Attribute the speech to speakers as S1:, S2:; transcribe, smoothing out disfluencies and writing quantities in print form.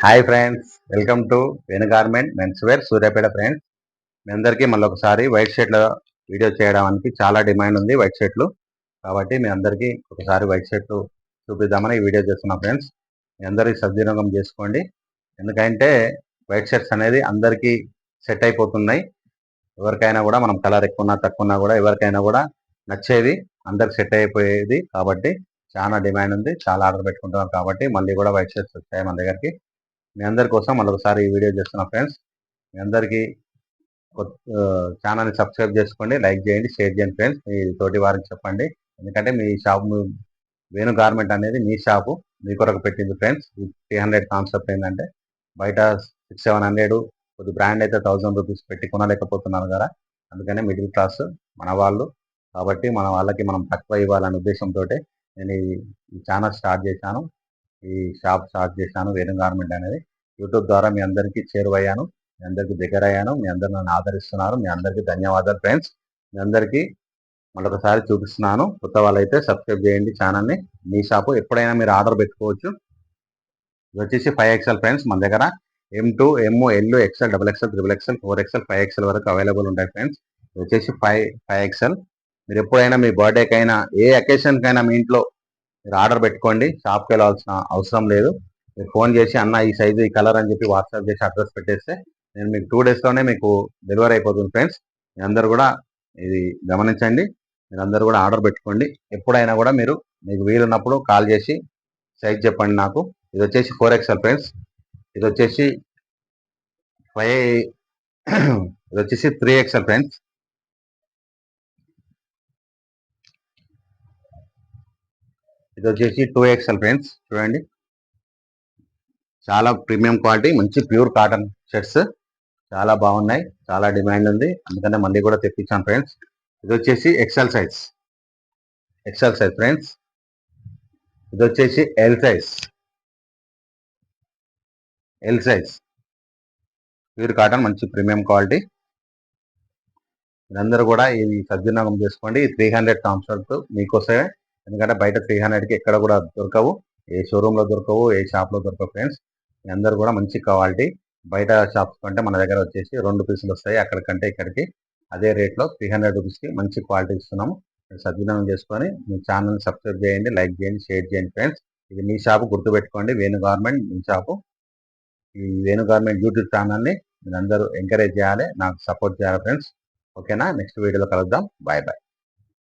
S1: Hi friends, welcome to Venu garment men's wear Suryapet. Friends, మీ అందరికీ మళ్ళీ ఒకసారి వైట్ షర్ట్ల వీడియో చేయడానికి చాలా డిమాండ్ ఉంది వైట్ షర్ట్లు. కాబట్టి మీ అందరికీ ఒకసారి వైట్ షర్ట్లు చూపిద్దామని ఈ వీడియో చేస్తున్నాం. ఫ్రెండ్స్, మీ అందరికీ సద్వినియోగం చేసుకోండి. ఎందుకంటే వైట్ షర్ట్స్ అనేది అందరికీ సెట్ అయిపోతున్నాయి. ఎవరికైనా కూడా మనం కలర్ ఎక్కువన్నా తక్కువన్నా కూడా ఎవరికైనా కూడా నచ్చేది, అందరికి సెట్ అయిపోయేది. కాబట్టి చాలా డిమాండ్ ఉంది, చాలా ఆర్డర్ పెట్టుకుంటున్నారు. కాబట్టి మళ్ళీ కూడా వైట్ షర్ట్స్ వచ్చాయి మన దగ్గరికి. మీ అందరి కోసం మరొకసారి ఈ వీడియో చేస్తున్నా. ఫ్రెండ్స్, మీ అందరికీ ఛానల్ని సబ్స్క్రైబ్ చేసుకోండి, లైక్ చేయండి, షేర్ చేయండి. ఫ్రెండ్స్, మీ తోటి వారికి చెప్పండి. ఎందుకంటే మీ షాప్ వేణు గార్మెంట్ అనేది మీ షాపు, మీ కొరకు పెట్టింది. ఫ్రెండ్స్, 300 కాన్సెప్ట్ ఏంటంటే బయట 600-700 కొద్ది బ్రాండ్ అయితే 1000 రూపీస్ పెట్టి కొనలేకపోతున్నారు కదా. అందుకనే మిడిల్ క్లాస్ మన వాళ్ళు, కాబట్టి మన వాళ్ళకి మనం తక్కువ ఇవ్వాలనే ఉద్దేశంతో నేను ఈ ఛానల్ స్టార్ట్ చేశాను, ఈ షాప్ స్టార్ట్ చేశాను. వేణు గార్మెంట్ అనేది యూట్యూబ్ ద్వారా మీ అందరికీ చేరువయ్యాను, మీ అందరికీ దగ్గర అయ్యాను. మీ అందరూ నన్ను ఆదరిస్తున్నారు. మీ అందరికీ ధన్యవాదాలు. ఫ్రెండ్స్, మీ అందరికీ మరొకసారి చూపిస్తున్నాను. కొత్త వాళ్ళైతే సబ్స్క్రైబ్ చేయండి ఛానల్ని. మీ షాపు ఎప్పుడైనా మీరు ఆర్డర్ పెట్టుకోవచ్చు. ఇది వచ్చేసి 5XL. ఫ్రెండ్స్, మన దగ్గర M2, M, L, XL, XXL, XXL, 4XL, 5XL వరకు అవైలబుల్ ఉంటాయి. ఫ్రెండ్స్, ఇది వచ్చేసి 5XL. మీరు ఎప్పుడైనా మీ బర్త్డేకైనా ఏ అకేషన్కైనా మీ ఇంట్లో మీరు ఆర్డర్ పెట్టుకోండి. షాప్కి వెళ్ళాల్సిన అవసరం లేదు. మీరు ఫోన్ చేసి అన్న ఈ సైజు ఈ కలర్ అని చెప్పి వాట్సాప్ చేసి అడ్రస్ పెట్టేస్తే నేను మీకు 2 డేస్లోనే మీకు డెలివరీ అయిపోతుంది. ఫ్రెండ్స్, మీ అందరు కూడా ఇది గమనించండి. మీరు అందరూ కూడా ఆర్డర్ పెట్టుకోండి. ఎప్పుడైనా కూడా మీరు మీకు వీలున్నప్పుడు కాల్ చేసి సైజ్ చెప్పండి నాకు. ఇది వచ్చేసి 4XL. ఫ్రెండ్స్, ఇది వచ్చేసి 3XL. ఫ్రెండ్స్, ఇది వచ్చేసి 2XL. ఫ్రెండ్స్, చూడండి, చాలా ప్రీమియం క్వాలిటీ, మంచి ప్యూర్ కాటన్ షర్ట్స్ చాలా బాగున్నాయి, చాలా డిమాండ్ ఉంది. అందుకనే మళ్ళీ కూడా తెప్పించాను. ఫ్రెండ్స్, ఇది వచ్చేసి XL సైజ్. ఫ్రెండ్స్, ఇది వచ్చేసి L సైజ్ ప్యూర్ కాటన్, మంచి ప్రీమియం క్వాలిటీ. మీరందరూ కూడా ఇది సద్వినియోగం చేసుకోండి. 300 కాన్సెప్ట్ మీకోసమే. ఎందుకంటే బయట 300కి ఎక్కడ కూడా దొరకవు, ఏ షోరూంలో దొరకవు, ఏ షాప్లో దొరకవు. ఫ్రెండ్స్, మీ అందరూ కూడా మంచి క్వాలిటీ. బయట షాప్స్ కంటే మన దగ్గర వచ్చేసి 2 పీసులు వస్తాయి, అక్కడికంటే ఇక్కడికి అదే రేట్లో 300 రూపీస్కి మంచి క్వాలిటీ ఇస్తున్నాము. సద్వినియోగం చేసుకొని మీ ఛానల్ని సబ్స్క్రైబ్ చేయండి, లైక్ చేయండి, షేర్ చేయండి. ఫ్రెండ్స్, ఇది మీ షాపు, గుర్తుపెట్టుకోండి, వేణు గార్మెంట్ మీ షాపు. ఈ వేణు గార్మెంట్ యూట్యూబ్ ఛానల్ని మీరందరూ ఎంకరేజ్ చేయాలి, నాకు సపోర్ట్ చేయాలి. ఫ్రెండ్స్, ఓకేనా? నెక్స్ట్ వీడియోలో కలుద్దాం. Bye bye.